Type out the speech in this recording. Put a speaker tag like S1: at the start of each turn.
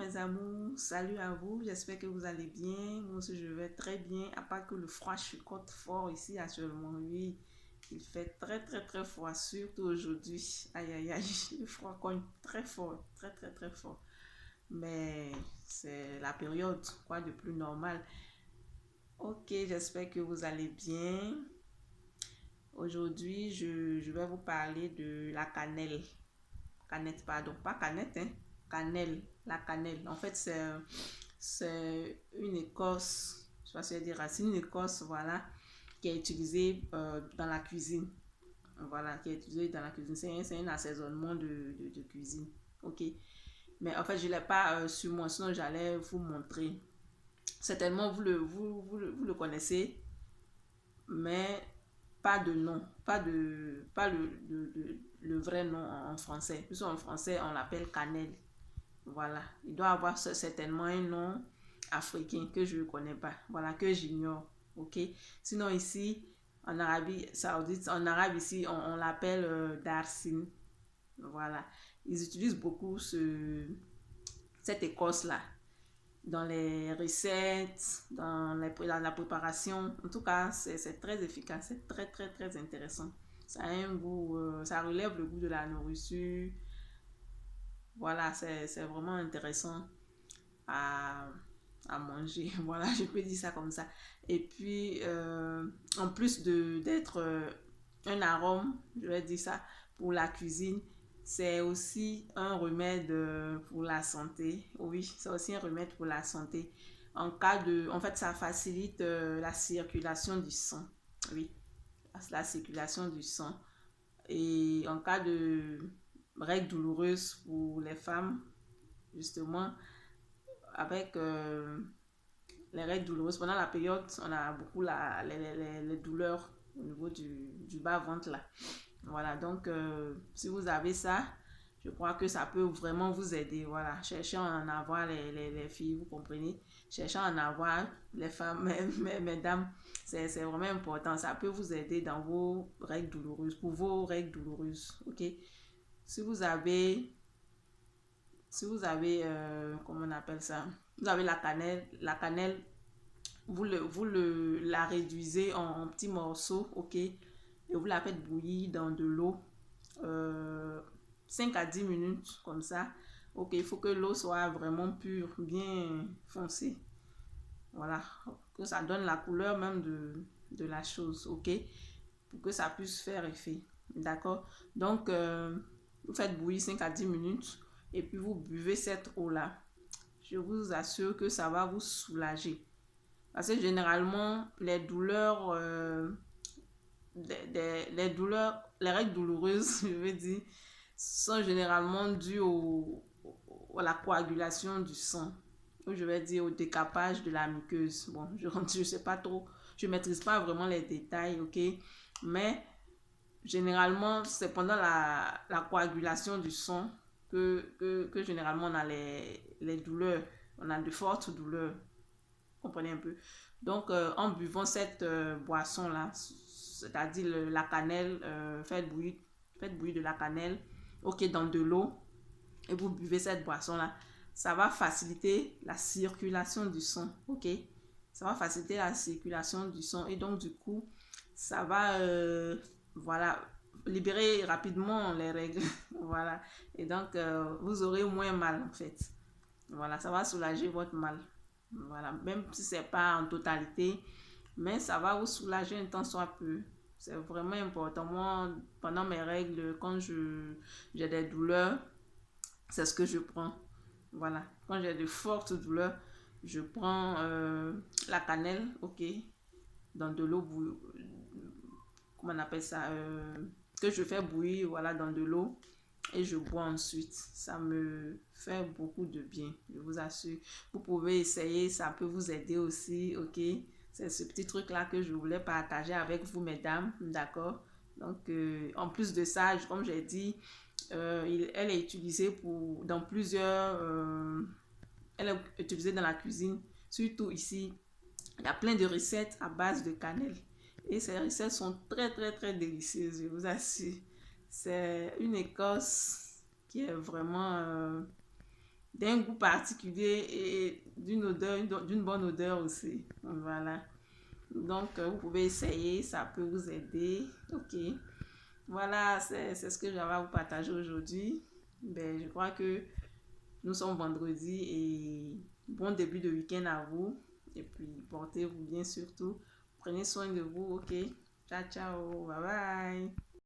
S1: mes amours, salut à vous, j'espère que vous allez bien. Moi aussi je vais très bien, à part que le froid chicote fort ici actuellement. Oui, il fait très froid, surtout aujourd'hui. Aïe aïe aïe, le froid cogne très fort, très fort. Mais c'est la période, quoi de plus normal. Ok, j'espère que vous allez bien. Aujourd'hui, je vais vous parler de la cannelle. Canette, pardon, pas canette, hein. Cannelle, la cannelle. En fait, c'est une écorce, je sais pas si je vais dire racine, une écorce, voilà, qui est utilisée dans la cuisine. Voilà, qui est utilisée dans la cuisine. C'est un assaisonnement de cuisine. Ok. Mais en fait, je ne l'ai pas sur moi, sinon j'allais vous montrer. Certainement, vous le connaissez, mais pas de nom, pas le vrai nom en français. Puisque en français, on l'appelle cannelle. Voilà, il doit avoir certainement un nom africain que je ne connais pas, voilà, que j'ignore, ok. Sinon ici, en Arabie Saoudite, en arabe ici, on l'appelle darsin, voilà. Ils utilisent beaucoup cette écorce-là dans les recettes, dans la préparation. En tout cas, c'est très efficace, c'est très intéressant. Ça a un goût, ça relève le goût de la nourriture. Voilà, c'est vraiment intéressant à, à manger. Voilà, je peux dire ça comme ça. Et puis, en plus d'être un arôme, je vais dire ça, pour la cuisine, c'est aussi un remède pour la santé. Oui, c'est aussi un remède pour la santé. En fait, ça facilite la circulation du sang. Oui, la circulation du sang. Et en cas de règles douloureuses pour les femmes, justement, avec les règles douloureuses, pendant la période, on a beaucoup les douleurs au niveau du bas-ventre là. Voilà, donc si vous avez ça, je crois que ça peut vraiment vous aider. Voilà, cherchez à en avoir les filles, vous comprenez? Cherchez à en avoir les femmes, mesdames, c'est vraiment important. Ça peut vous aider dans vos règles douloureuses, pour vos règles douloureuses, ok? Si vous avez, comment on appelle ça? Vous avez la cannelle, la réduisez en petits morceaux, ok? Et vous la faites bouillir dans de l'eau, euh, 5 à 10 minutes, comme ça. Ok, il faut que l'eau soit vraiment pure, bien foncée. Voilà, que ça donne la couleur même de la chose, ok? Pour que ça puisse faire effet, d'accord? Donc, vous faites bouillir 5 à 10 minutes et puis vous buvez cette eau-là. Je vous assure que ça va vous soulager. Parce que généralement, les douleurs, les douleurs, les règles douloureuses, je veux dire, sont généralement dues à la coagulation du sang. Ou je vais dire au décapage de la muqueuse. Bon, je sais pas trop, je maîtrise pas vraiment les détails, ok? Mais généralement, c'est pendant la coagulation du sang que généralement on a les douleurs. On a de fortes douleurs. Comprenez un peu. Donc, en buvant cette boisson-là, c'est-à-dire la cannelle, faites bouillir de la cannelle, ok, dans de l'eau, et vous buvez cette boisson-là, ça va faciliter la circulation du sang, ok? Ça va faciliter la circulation du sang, et donc, du coup, ça va, voilà, libérer rapidement les règles, voilà. Et donc, vous aurez moins mal, en fait. Voilà, ça va soulager votre mal. Voilà, même si c'est pas en totalité, mais ça va vous soulager un temps soit peu. C'est vraiment important. Moi, pendant mes règles, quand j'ai des douleurs, c'est ce que je prends. Voilà, quand j'ai de fortes douleurs, je prends la cannelle, ok, dans de l'eau, comment on appelle ça, que je fais bouillir, voilà, dans de l'eau et je bois ensuite. Ça me fait beaucoup de bien, je vous assure. Vous pouvez essayer, ça peut vous aider aussi, ok? C'est ce petit truc-là que je voulais partager avec vous, mesdames, d'accord? Donc, en plus de ça, comme j'ai dit, elle est utilisée dans plusieurs... elle est utilisée dans la cuisine, surtout ici. Il y a plein de recettes à base de cannelle. Et ces recettes sont très délicieuses, je vous assure. C'est une écorce qui est vraiment d'un goût particulier et d'une odeur, d'une bonne odeur aussi. Voilà. Donc, vous pouvez essayer, ça peut vous aider. Ok. Voilà, c'est ce que j'avais à vous partager aujourd'hui. Ben, je crois que nous sommes vendredi et bon début de week-end à vous. Et puis, portez-vous bien surtout. Prenez soin de vous, ok? Ciao, ciao. Bye bye.